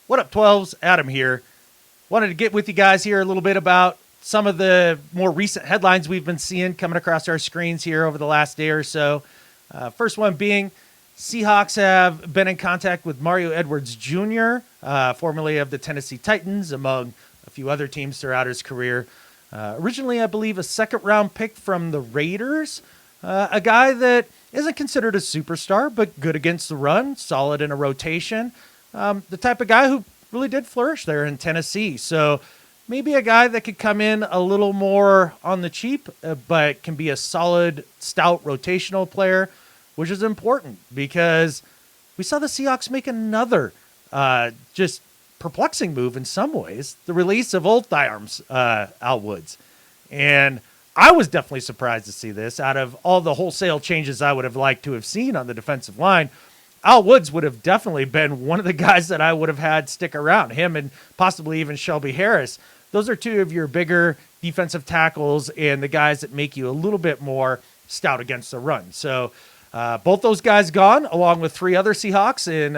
What up, 12s? Adam here. Wanted to get with you guys here a little bit about some of the more recent headlines we've been seeing coming across our screens here over the last day or so. First one being Seahawks have been in contact with Mario Edwards Jr., formerly of the Tennessee Titans, among a few other teams throughout his career. Originally, I believe, a second-round pick from the Raiders, a guy that isn't considered a superstar, but good against the run, solid in a rotation. The type of guy who really did flourish there in Tennessee. So maybe a guy that could come in a little more on the cheap, but can be a solid, stout rotational player, which is important because we saw the Seahawks make another just perplexing move in some ways, the release of old Thiarms, Al Woods. And I was definitely surprised to see this. Out of all the wholesale changes I would have liked to have seen on the defensive line, Al Woods would have definitely been one of the guys that I would have had stick around, him and possibly even Shelby Harris. Those are two of your bigger defensive tackles and the guys that make you a little bit more stout against the run. So both those guys gone, along with three other Seahawks in,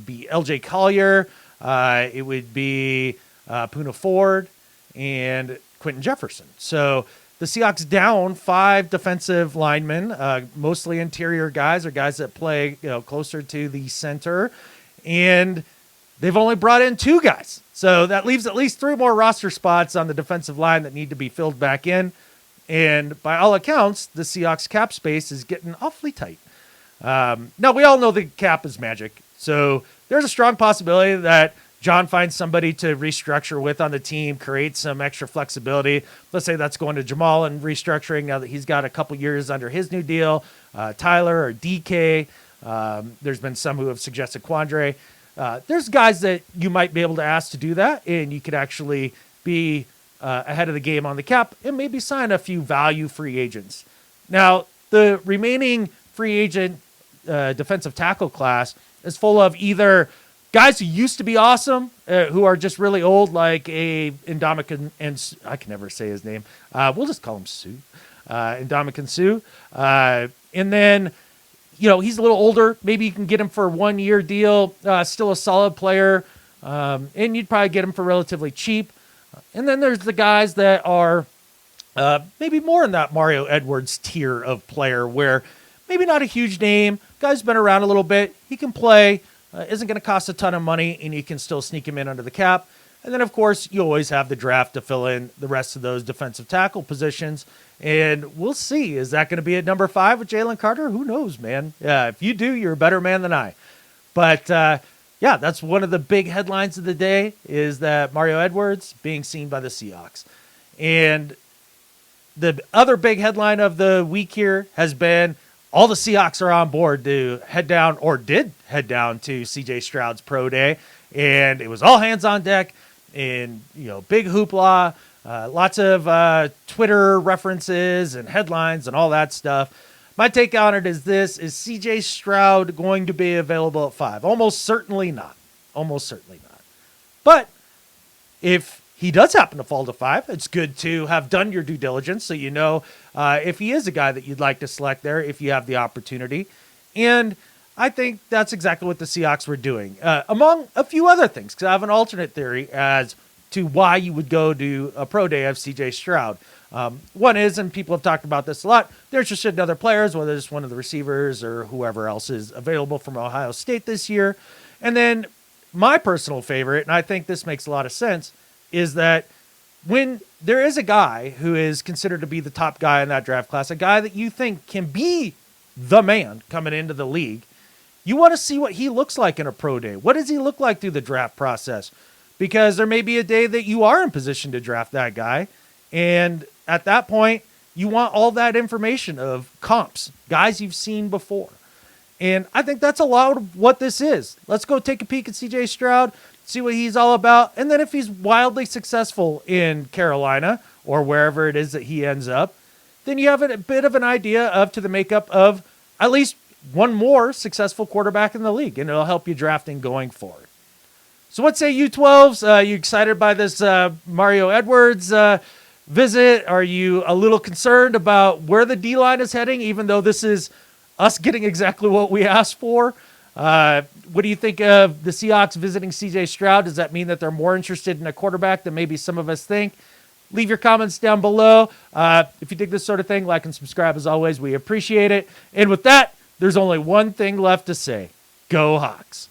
be LJ Collier, it would be Poona Ford, and Quentin Jefferson. So the Seahawks down 5 defensive linemen, mostly interior guys or guys that play closer to the center. And they've only brought in 2 guys. So that leaves at least 3 more roster spots on the defensive line that need to be filled back in. And by all accounts, the Seahawks cap space is getting awfully tight. Now, we all know the cap is magic. So there's a strong possibility that John finds somebody to restructure with on the team, create some extra flexibility. Let's say that's going to Jamal and restructuring now that he's got a couple years under his new deal. Tyler or DK. There's been some who have suggested Quandre. There's guys that you might be able to ask to do that, and you could actually be ahead of the game on the cap and maybe sign a few value free agents. Now, the remaining free agent defensive tackle class is full of either guys who used to be awesome, who are just really old, like a Ndamukong, and I can never say his name. We'll just call him Sue. Ndamukong Suh. And then, he's a little older. Maybe you can get him for a 1-year deal. Still a solid player. And you'd probably get him for relatively cheap. And then there's the guys that are maybe more in that Mario Edwards tier of player where maybe not a huge name. Guy's been around a little bit. He can play. Isn't going to cost a ton of money, and you can still sneak him in under the cap. And then, of course, you always have the draft to fill in the rest of those defensive tackle positions. And we'll see. Is that going to be at number 5 with Jalen Carter? Who knows, man? Yeah, if you do, you're a better man than I. But, that's one of the big headlines of the day is that Mario Edwards being seen by the Seahawks. And the other big headline of the week here has been all the Seahawks are on board to head down, or did head down to CJ Stroud's pro day. And it was all hands on deck and, big hoopla, lots of Twitter references and headlines and all that stuff. My take on it is this: is CJ Stroud going to be available at 5? Almost certainly not. Almost certainly not. But if he does happen to fall to 5, it's good to have done your due diligence so you know if he is a guy that you'd like to select there if you have the opportunity. And I think that's exactly what the Seahawks were doing, among a few other things, because I have an alternate theory as to why you would go to a pro day of CJ Stroud. One is, and people have talked about this a lot, they're interested in other players, whether it's one of the receivers or whoever else is available from Ohio State this year. And then my personal favorite, and I think this makes a lot of sense, is that when there is a guy who is considered to be the top guy in that draft class, a guy that you think can be the man coming into the league, you want to see what he looks like in a pro day. What does he look like through the draft process? Because there may be a day that you are in position to draft that guy. And at that point, you want all that information of comps, guys you've seen before. And I think that's a lot of what this is. Let's go take a peek at CJ Stroud, see what he's all about. And then if he's wildly successful in Carolina or wherever it is that he ends up, then you have a bit of an idea of to the makeup of at least one more successful quarterback in the league. And it'll help you drafting going forward. So what say you 12s? You excited by this Mario Edwards visit? Are you a little concerned about where the D-line is heading, even though this is us getting exactly what we asked for? What do you think of the Seahawks visiting CJ Stroud? Does that mean that they're more interested in a quarterback than maybe some of us think? Leave your comments down below. If you dig this sort of thing, like and subscribe as always. We appreciate it. And with that, there's only one thing left to say. Go Hawks.